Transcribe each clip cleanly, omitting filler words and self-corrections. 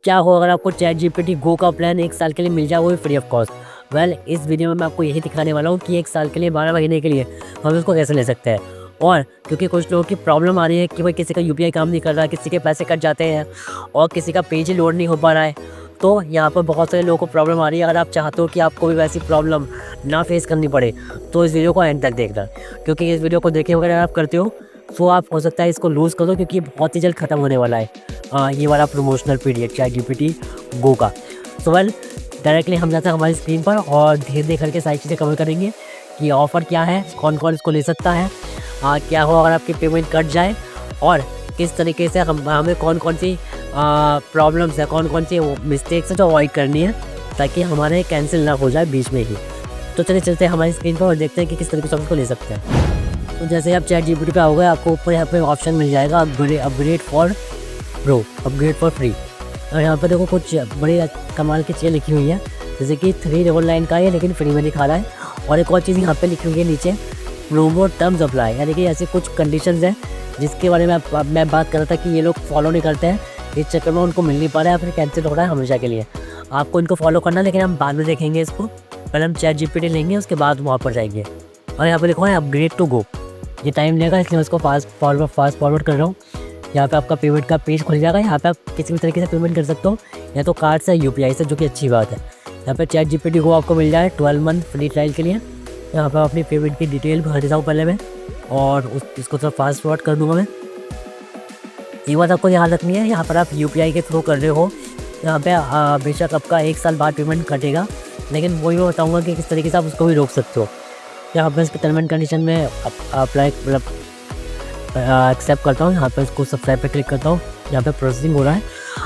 क्या हो अगर आपको चैट जीपीटी गो का प्लान 1 साल के लिए मिल जाए, वो भी फ्री ऑफ कॉस्ट। इस वीडियो में मैं आपको यही दिखाने वाला हूँ कि 1 साल के लिए 12 महीने के लिए हम उसको कैसे ले सकते हैं। और क्योंकि कुछ लोगों की प्रॉब्लम आ रही है कि भाई किसी का यूपीआई काम नहीं कर रहा है, किसी के पैसे कट जाते हैं और किसी का पेज ही लोड नहीं हो पा रहा है, तो यहाँ पर बहुत सारे लोगों को प्रॉब्लम आ रही है। अगर आप चाहते हो कि आपको भी वैसी प्रॉब्लम ना फेस करनी पड़े तो इस वीडियो को एंड तक देखना, क्योंकि इस वीडियो को देखे वगैरह आप करते हो तो आप हो सकता है इसको लूज़ कर दो, क्योंकि ये बहुत ही जल्द ख़त्म होने वाला है ये वाला promotional period chat GPT Go का। डायरेक्टली हम जाते हैं हमारी स्क्रीन पर और धीरे धीरे करके सारी चीज़ें कवर करेंगे कि ऑफ़र क्या है, कौन कौन इसको ले सकता है, क्या हो अगर आपकी पेमेंट कट जाए, और किस तरीके से हमें कौन कौन सी प्रॉब्लम्स है, कौन कौन सी मिस्टेक्स है जो अवॉइड करनी है ताकि हमारे कैंसिल ना हो जाए बीच में ही। तो चलिए चलते हैं हमारी स्क्रीन पर और देखते हैं कि किस तरीके से हम इसको ले सकते हैं। तो जैसे आप चैट जीपीटी पे आओगे, आपको ऊपर यहाँ पे ऑप्शन मिल जाएगा upgrade for pro, upgrade for free. और यहाँ पे देखो कुछ बड़ी कमाल की चीज़ें लिखी हुई है, जैसे कि 399 का है लेकिन फ्री में दिखा रहा है। और एक और चीज़ यहाँ पे लिखी हुई है नीचे, प्रोमो टर्म्स अप्लाई, यानी कि ऐसे कुछ कंडीशंस हैं जिसके बारे में मैं बात कर रहा था कि ये लोग फॉलो नहीं करते हैं, इस चक्कर में उनको मिल नहीं पा रहा है, फिर कैंसिल हो रहा है हमेशा के लिए। आपको इनको फॉलो करना, लेकिन हम बाद में देखेंगे इसको, पहले हम चैट जीपीटी लेंगे उसके बाद वहाँ पर जाएंगे। और यहाँ पर लिखा है अपग्रेड टू गो, ये टाइम लेगा इसलिए मैं उसको फास्ट फॉरवर्ड कर रहा हूँ। यहाँ पे आपका पेमेंट का पेज खुल जाएगा, यहाँ पे आप किसी भी तरीके से पेमेंट कर सकते हो, या तो कार्ड से यूपीआई से, जो कि अच्छी बात है। यहाँ पे चैट जीपीटी गो आपको मिल जाए 12 मंथ फ्री ट्रायल के लिए। यहाँ पर अपनी पेमेंट की डिटेल भर देता हूँ पहले मैं, और इसको थोड़ा फास्ट फॉरवर्ड कर दूँगा मैं। ये बात आपको ध्यान रखनी है, यहाँ पर आप यूपीआई के थ्रू कर रहे हो, यहाँ पे बेशक आपका 1 साल बाद पेमेंट कटेगा, लेकिन वही मैं बताऊँगा कि किस तरीके से आप उसको भी रोक सकते हो। यहाँ पर इसके टर्म एंड कंडीशन में अप्लाई मतलब एक्सेप्ट करता हूँ, यहाँ पर इसको सब्सक्राइब पे क्लिक करता हूँ, यहाँ पे प्रोसेसिंग हो रहा है।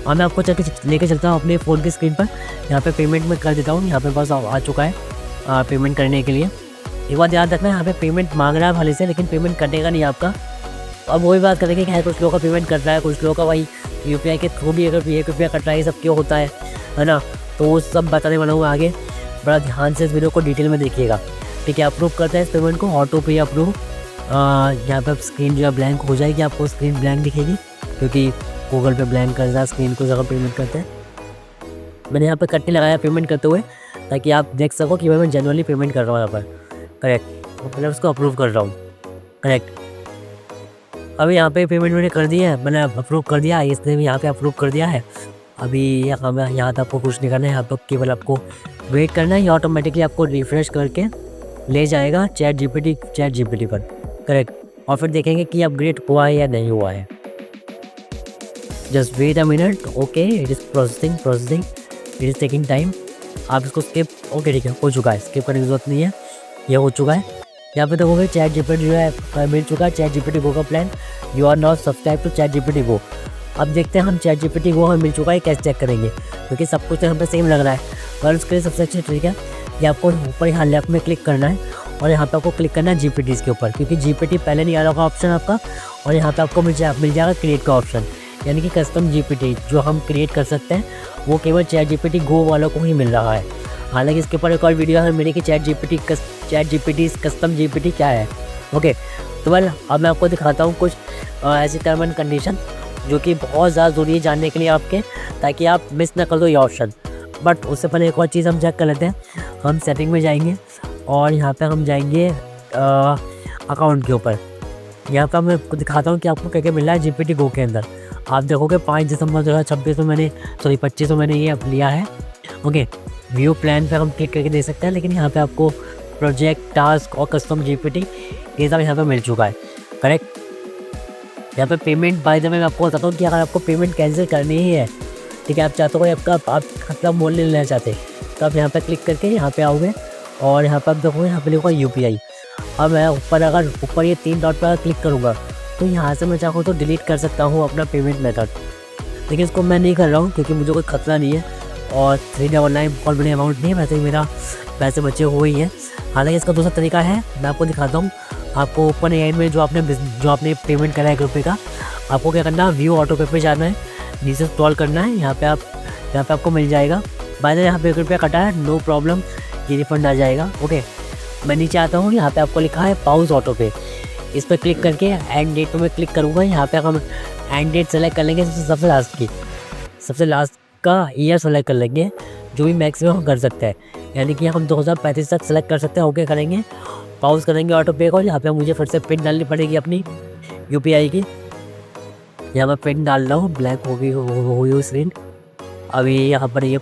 और मैं आपको लेके चलता हूँ अपने फ़ोन की स्क्रीन पर, यहाँ पे पेमेंट में कर देता हूँ। यहाँ पे बस आ चुका है पेमेंट करने के लिए। एक बात याद रखना, यहाँ पे पेमेंट मांग रहा है भले से, लेकिन पेमेंट कटेगा नहीं आपका। अब वही बात करेंगे कि कुछ लोगों का पेमेंट कट रहा है, कुछ लोगों का वही यूपीआई के थ्रू भी अगर रुपया कट रहा है, सब क्यों होता है ना, तो वो सब बताने वाला हूँ आगे। बड़ा ध्यान से इस वीडियो को डिटेल में देखिएगा, ठीक है। अप्रूव करते हैं इस पेमेंट को, ऑटो पे अप्रूव। यहाँ पर स्क्रीन जो है ब्लैंक हो जाएगी, आपको स्क्रीन ब्लैंक दिखेगी, क्योंकि गूगल पे ब्लैंक कर रहा है स्क्रीन को जब पेमेंट करते हैं। मैंने यहाँ पे कटने लगाया पेमेंट करते हुए, ताकि आप देख सको कि भाई मैं जनरली पेमेंट कर रहा हूँ यहाँ पर, करेक्ट। मतलब उसको अप्रूव कर रहा हूँ, करेक्ट। अभी यहाँ पे पेमेंट मैंने कर दिया है, मैंने अप्रूव कर दिया है, इसने भी यहाँ पे अप्रूव कर दिया है। अभी यहाँ तक आपको कुछ नहीं करना है, यहाँ पर केवल आपको वेट करना है, ये ऑटोमेटिकली आपको रिफ्रेश करके ले जाएगा चैट जीपीटी पर, करेक्ट। और फिर देखेंगे कि अपग्रेड हुआ है या नहीं हुआ है। Just wait a minute, okay, it is processing, it is taking time. आप इसको स्किप, ओके ठीक है, हो चुका है, स्किप करने की जरूरत नहीं है, ये हो चुका है। यहाँ पे देखोगे चैट जीपीटी जो है मिल चुका है, चैट जीपीटी गो का प्लान, you are not subscribe to ChatGPT Go. अब देखते हैं हम चैट जीपीटी गो हमें मिल चुका है, कैसे चेक करेंगे, क्योंकि सब कुछ यहाँ पे सेम लग रहा है। पर उसके लिए सबसे अच्छा तरीका ये आपको ऊपर यहाँ लेफ्ट में क्लिक करना है, और यहाँ पे आपको क्लिक करना है जीपीटीज़ के ऊपर, क्योंकि जीपीटी पहले नहीं आ रहा होगा ऑप्शन आपका। और यहाँ पे आपको मिल जाएगा क्रिएट का ऑप्शन, यानी कि कस्टम जीपीटी जो हम क्रिएट कर सकते हैं, वो केवल चैट जीपीटी गो वालों को ही मिल रहा है। हालांकि इसके ऊपर एक और वीडियो है मेरी कि चैट जीपीटी कस्टम जीपीटी क्या है, ओके। तो अब मैं आपको दिखाता हूँ कुछ ऐसी टर्म एंड कंडीशन जो कि बहुत ज़्यादा ज़रूरी है जानने के लिए आपके, ताकि आप मिस ना कर दो ये ऑप्शन। बट उससे पहले एक और चीज़ हम चेक कर लेते हैं। हम सेटिंग में जाएंगे और यहाँ पे हम जाएंगे अकाउंट के ऊपर। यहाँ पे मैं आपको दिखाता हूँ कि आपको क्या क्या मिल रहा है जीपीटी गो के अंदर। आप देखोगे 5 दिसंबर 2026 में 25 में मैंने ये लिया है, ओके। व्यू प्लान पे हम क्लिक करके दे सकते हैं, लेकिन यहाँ पे आपको प्रोजेक्ट, टास्क और कस्टम जीपीटी ये सब यहाँ पे मिल चुका है, करेक्ट। यहाँ पे पेमेंट बाय द वे मैं आपको बताता हूँ कि अगर आपको पेमेंट कैंसिल करनी ही है, ठीक है, आप चाहते हो आपका आप खतरा मोल नहीं लेना चाहते, तो आप यहाँ पे क्लिक करके यहाँ पे आओगे और यहाँ पर आप देखोगे यहाँ पे लिखा यूपीआई। अब मैं ऊपर ये 3 डॉट पर क्लिक करूँगा तो यहाँ से मैं चाहूँ तो डिलीट कर सकता हूँ अपना पेमेंट मेथड, लेकिन इसको मैं नहीं कर रहा हूँ क्योंकि मुझे कोई खतरा नहीं है और 399 बहुत बड़ी अमाउंट नहीं है, वैसे ही मेरा पैसे बचे हुए ही हैं। हालांकि इसका दूसरा तरीका है, मैं आपको दिखाता हूँ। आपको ओपन एआई में जो आपने पेमेंट करा है 1 रुपये का, आपको क्या करना है, व्यू ऑटो पे पे जाना है, नीचे स्क्रॉल करना है, यहाँ पे आपको मिल जाएगा। बाय द वे यहाँ पे 1 रुपया कटा है, नो प्रॉब्लम, ये रिफंड आ जाएगा, ओके। मैं नीचे आता हूँ, यहाँ पे आपको लिखा है पाउज ऑटो पे, इस पर क्लिक करके एंड डेट पर मैं क्लिक करूँगा। यहाँ पे हम एंड डेट सेलेक्ट कर लेंगे सबसे लास्ट का ईयर सेलेक्ट कर लेंगे, जो भी मैक्सिमम हम कर सकते हैं, यानी कि हम 2035 तक सेलेक्ट कर सकते हैं। ओके करेंगे, पॉज करेंगे ऑटो पे को। यहाँ पे मुझे फिर से पिन डालनी पड़ेगी अपनी यूपीआई की। यहाँ मैं पिन डाल रहा हूँ, ब्लैक हो गई स्क्रीन। अभी यहाँ पर ये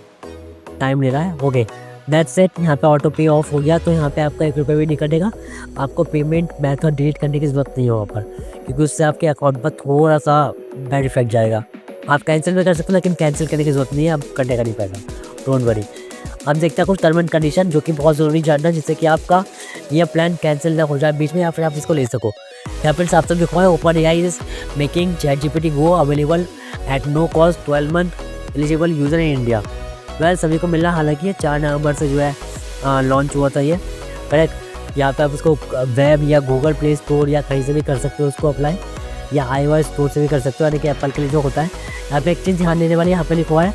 टाइम ले रहा है। ओके दैट्स इट, यहाँ पे ऑटो पे ऑफ हो गया। तो यहाँ पे आपका 1 रुपये भी नहीं कटेगा। आपको पेमेंट मेथड डिलीट करने की ज़रूरत नहीं है वहाँ पर, क्योंकि उससे आपके अकाउंट पर थोड़ा सा बैड इफेक्ट जाएगा। आप कैंसिल भी कर सकते हो, लेकिन कैंसिल करने की ज़रूरत नहीं है, आप कटेगा नहीं पाएगा, डोंट वरी। अब देखते हैं कुछ टर्म एंड कंडीशन जो कि बहुत ज़रूरी जानना, जिससे कि आपका ये प्लान कैंसिल ना हो जाए बीच में, या फिर आप इसको ले सको। यहाँ पर साफ साफ लिखा है, OpenAI is making ChatGPT Go available at no cost 12 month eligible user in India. Well सभी को मिलना, हालांकि ये 4 नवंबर से जो है लॉन्च हुआ था ये, करेक्ट। यहाँ पे आप उसको वेब या गूगल प्ले स्टोर या कहीं से भी कर सकते हो उसको अप्लाई, या iOS स्टोर से भी कर सकते हो, यानी कि एप्पल के लिए जो होता है। यहाँ पे एक चीज़ ध्यान देने वाली, यहाँ पे लिखा हुआ है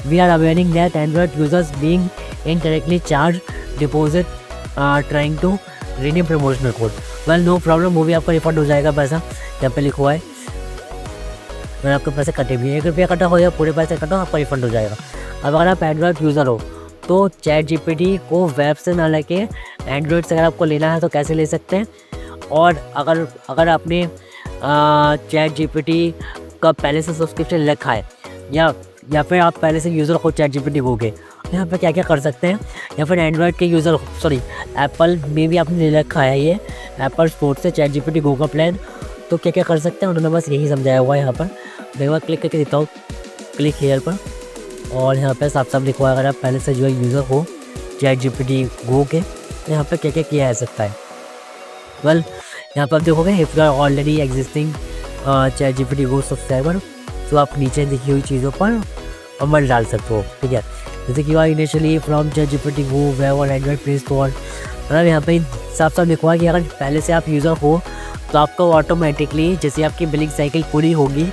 we are awaring that Android users being incorrectly charge deposit trying to redeem promotional code. Well no problem, वो भी आपका रिफंड हो जाएगा पैसा। यहाँ पे लिखा हुआ है अगर आपके पैसे कटे भी, 1 रुपया कटा हो या पूरे पैसे कटो, आपका रिफंड हो जाएगा। अब अगर आप एंड्रॉइड यूज़र हो तो ChatGPT को वेब से ना लेके एंड्रॉइड से अगर आपको लेना है तो कैसे ले सकते हैं। और अगर आपने ChatGPT का पहले से सब्सक्रिप्शन रखा है, या फिर आप पहले से यूज़र हो ChatGPT Go के, यहाँ पर क्या क्या कर सकते हैं। या फिर एंड्रॉइड के यूज़र, सॉरी एप्पल में भी आपने ले रखा है ये एप्पल स्टोर से ChatGPT Go का प्लान, तो क्या क्या कर सकते हैं उन्होंने बस यही समझाया हुआ है। यहाँ पर देखो, क्लिक करके देता हूँ, क्लिक हेयर पर, और यहाँ पे साफ साफ लिखा हुआ है अगर आप पहले से जो है यूज़र हो ChatGPT Go के, तो यहाँ पे क्या क्या किया जा सकता है। वेल यहाँ पर आप देखोगे if you are already existing ChatGPT Go subscriber, तो आप नीचे लिखी हुई चीज़ों पर अमल डाल सकते हो, ठीक है। जैसे कि initially from ChatGPT Go web और एंड्रॉइड प्ले स्टोर, मतलब यहाँ पे साफ साफ लिखा हुआ है कि अगर पहले से आप यूज़र हो तो आपको ऑटोमेटिकली, जैसे आपकी बिलिंग साइकिल पूरी होगी,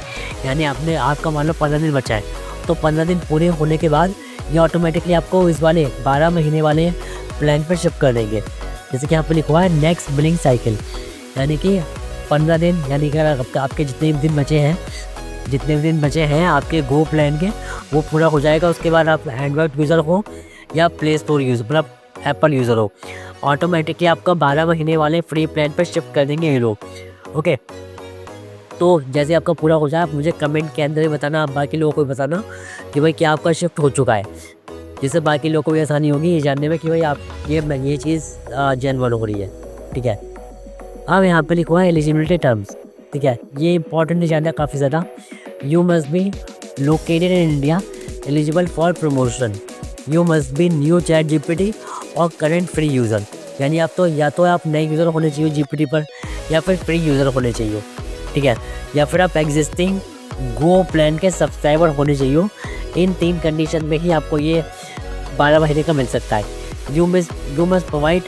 यानी आपका मान लो 15 दिन बचा है, तो 15 दिन पूरे होने के बाद ये ऑटोमेटिकली आपको इस वाले 12 महीने वाले प्लान पर शिफ्ट कर देंगे। जैसे कि यहाँ पर लिखा हुआ है नेक्स्ट बिलिंग साइकिल, यानी कि 15 दिन, यानी कि आपके जितने दिन बचे हैं आपके गो प्लान के, वो पूरा हो जाएगा। उसके बाद आप एंड्रॉइड यूज़र हो या प्ले स्टोर यूज़र, मतलब एप्पल यूज़र हो, ऑटोमेटिकली आपका 12 महीने वाले फ्री प्लान पर शिफ्ट कर देंगे ये लोग। ओके, तो जैसे आपका पूरा हो जाए आप मुझे कमेंट के अंदर ही बताना, आप बाकी लोगों को भी बताना कि भाई क्या आपका शिफ्ट हो चुका है, जिससे बाकी लोगों को भी आसानी होगी ये जानने में कि भाई आप ये चीज़ जेन्युइन हो रही है, ठीक है। अब यहाँ पे लिखा हुआ है एलिजिबिलिटी टर्म्स, ठीक है, ये इंपॉर्टेंट नहीं जानना काफ़ी ज़्यादा। You must be located in India, eligible for promotion, you must be new ChatGPT और करेंट फ्री यूज़र, यानी आप तो या तो आप नए यूज़र होने चाहिए GPT पर, या फिर फ्री यूज़र होने चाहिए, ठीक है, या फिर आप एग्जिस्टिंग गो प्लान के सब्सक्राइबर होने चाहिए। इन 3 कंडीशन में ही आपको ये 12 महीने का मिल सकता है। You must provide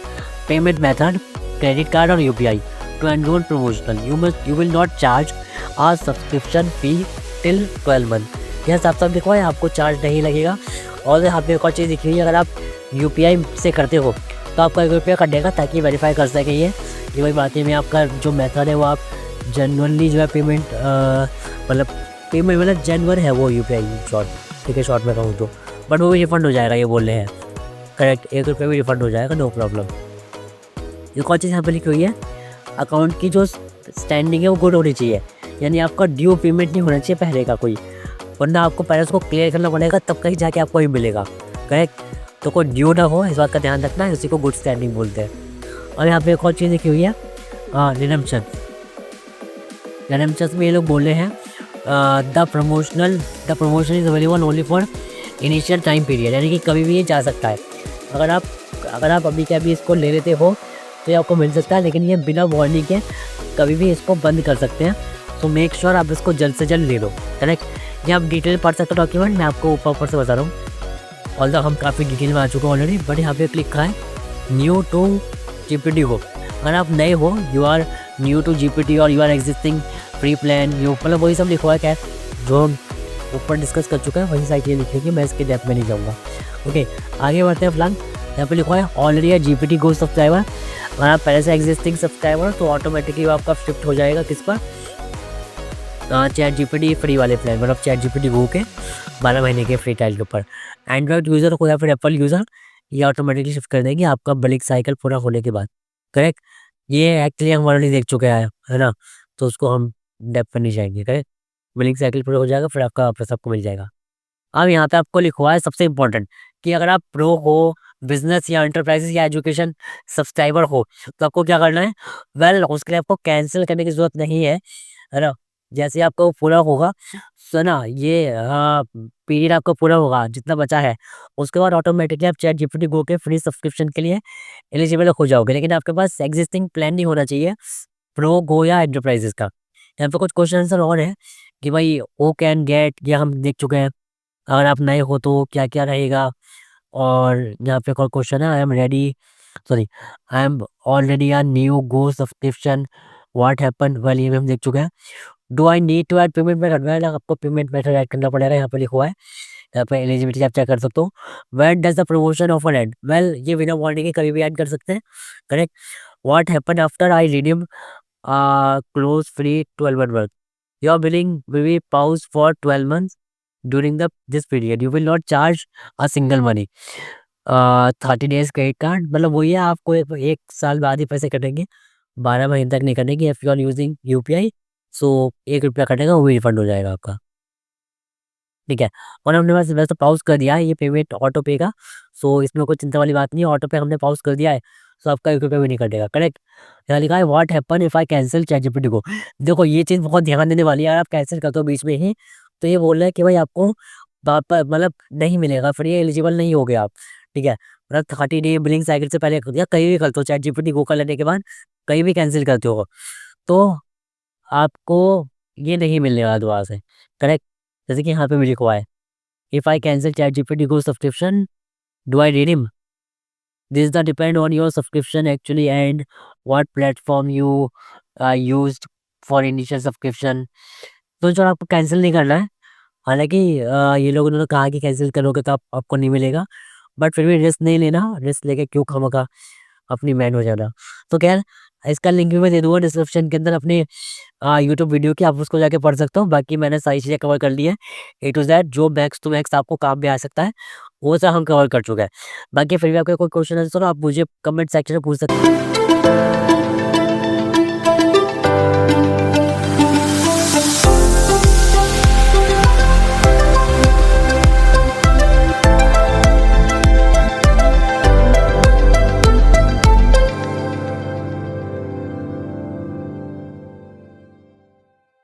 payment method, credit card और UPI to enroll promotional, you will not charge a subscription fee till 12 month. यह साफ साफ लिखा है आपको चार्ज नहीं लगेगा। और यहाँ पे एक और चीज़ दिख रही है, अगर आप UPI से करते हो तो आपका 1 रुपया कटेगा, ताकि वेरीफाई कर सके ये कि भाई बाकी में आपका जो मेथड है वो आप जेन्युइनली जो है पेमेंट मतलब जेन्युइन है वो UPI शॉर्ट, ठीक है, शॉर्ट में कहूँ तो। बट वो भी रिफंड हो जाएगा, ये बोल रहे हैं, करेक्ट, 1 रुपया भी रिफंड हो जाएगा, नो प्रॉब्लम। एक और चीज़ यहाँ पर लिखी हुई है, अकाउंट की जो स्टैंडिंग है वो गुड होनी चाहिए, यानी आपका ड्यू पेमेंट नहीं होना चाहिए पहले का कोई, वरना आपको पहले उसको क्लियर करना पड़ेगा, तब कहीं जाके आपको ही मिलेगा, करेक्ट। तो कोई ड्यू ना हो, इस बात का ध्यान रखना है, उसी को गुड स्टैंडिंग बोलते हैं। और यहाँ पे एक और चीज़ लिखी हुई है रिडम्पशन में ये लोग बोल रहे हैं the promotion is available only for initial time period, यानी कि कभी भी ये जा सकता है। अगर आप अभी के अभी इसको ले लेते हो तो ये आपको मिल सकता है, लेकिन ये बिना वार्निंग के कभी भी इसको बंद कर सकते हैं। तो मेक श्योर आप इसको जल्द से जल्द ले लो, करेक्ट। ये आप डिटेल पढ़ सकते हो डॉक्यूमेंट, मैं आपको ऊपर से बता रहा हूँ, ऑल्दो हम काफ़ी डिटेल में आ चुके हैं ऑलरेडी, बट यहाँ पे लिखा है न्यू टू GPT Go। अगर आप नए हो, you are new to GPT और you are existing free plan, you मतलब वही सब लिखा हुआ है, क्या जो ऊपर डिस्कस कर चुका है वही सारी चीज़ें लिखेगी, मैं इसके डेप्थ में नहीं जाऊँगा। ओके, आगे बढ़ते हैं फिलहाल। यहाँ पे लिखा है ऑलरेडी GPT Go सब्सक्राइबर, अगर आप पहले से एग्जिस्टिंग सब्सक्राइबर तो ऑटोमेटिकली आपका शिफ्ट हो जाएगा किस पर, ChatGPT फ्री वाले प्लान, मतलब ChatGPT Go के। 12 महीने के फ्री ट्रायल के ऊपर। एंड्रॉयड यूज़र हो या फिर एप्पल यूज़र, ये ऑटोमेटिकली शिफ्ट कर देंगे आपका बिलिंग साइकिल पूरा होने के बाद। करेक्ट? ये एक्चुअली हम ऑलरेडी देख चुके हैं, है ना? तो उसको हम डेप्थ में नहीं जाएँगे, करेक्ट? बिलिंग साइकिल पूरा हो जाएगा, फिर आपका पैसा आपको मिल जाएगा। अब यहाँ पे आपको लिखा हुआ है सबसे इम्पोर्टेंट कि अगर आप प्रो हो, बिज़नेस या एंटरप्राइज़ेज़ या एजुकेशन सब्सक्राइबर हो, तो आपको क्या करना है? वेल उसके लिए आपको कैंसल करने की ज़रूरत नहीं है ना? जैसे ही आपका वो पूरा होगा, सो ना ये पीरियड आपका पूरा होगा, जितना बचा है, उसके बाद ऑटोमेटिकली आप चैट जीपीटी गो के फ्री सब्सक्रिप्शन के लिए एलिजिबल हो जाओगे। लेकिन आपके पास एक्जिस्टिंग प्लान नहीं होना चाहिए, प्रो, गो या एंटरप्राइज़ेज़ का। यहाँ पे कुछ क्वेश्चन आंसर और हैं कि भाई हू कैन गेट, ये हम देख चुके हैं। अगर आप नए हो तो क्या-क्या रहेगा? और यहाँ पे एक और क्वेश्चन है, I am already a new Go subscription, what happened? Well ये भी हम देख चुके हैं। Do I need to add payment method? Well आपको पेमेंट मेथड ऐड करना पड़ेगा, यहाँ पे लिखा हुआ है। यहाँ पे एलिजिबिलिटी आप चेक कर सकते हो। When does the promotion offer and? Well ये बिना वार्निंग के कभी भी ऐड कर सकते हैं, correct? What happened after I redeem close free 12 month? Your billing will be pause for 12 months during the this period you will not charge a single money। 30 days credit card मतलब वही है, आपको एक साल बाद ही पैसे कटेंगे, 12 महीने तक नहीं कटेंगे। If you are using UPI, so 1 रुपया कटेगा, वो भी रिफंड हो जाएगा आपका, ठीक है। और हमने बस वैसे पॉज कर दिया है ये पेमेंट ऑटो पे का, सो इसमें कोई चिंता वाली बात नहीं है। ऑटो पे हमने पॉज कर दिया है, सो आपका 1 रुपया भी नहीं कटेगा, करेक्ट। यहाँ लिखा है what happen if I cancel ChatGPT को? देखो ये चीज़ बहुत ध्यान देने वाली है, यार आप कैंसिल कर दो बीच में ही, तो ये बोल रहा है कि भाई आपको मतलब नहीं मिलेगा, फिर ये एलिजिबल नहीं हो गया आप, ठीक है। मतलब 30 डे बिलिंग साइकिल से पहले या कहीं भी करते हो, चैटजीपीटी गो कर लेने के बाद कहीं भी कैंसिल करते हो, तो आपको ये नहीं मिलने वाला दोबारा से, करेक्ट। जैसे कि यहाँ पे भी लिखा हुआ है, if I cancel ChatGPT Go subscription, do I redeem? This is the depend on your subscription actually and what platform you used for initial subscription। तो जो आपको कैंसिल नहीं करना है, हालाँकि ये लोग उन्होंने कहा कि कैंसिल करोगे तो आपको नहीं मिलेगा, बट फिर भी रिस्क नहीं लेना, रिस्क लेके क्यों खामखा अपनी मैन हो जाना। तो खैर इसका लिंक भी मैं दे दूँगा डिस्क्रिप्शन के अंदर अपनी यूट्यूब वीडियो की, आप उसको जाके पढ़ सकते हो। बाकी मैंने सारी चीज़ें कवर कर ली है, ए टू ज़ेड, जो मैक्स टू मैक्स आपको काम में आ सकता है, वो सब हम कवर कर चुके हैं। बाकी फिर भी आपका कोई क्वेश्चन है तो आप मुझे कमेंट सेक्शन में पूछ सकते हैं।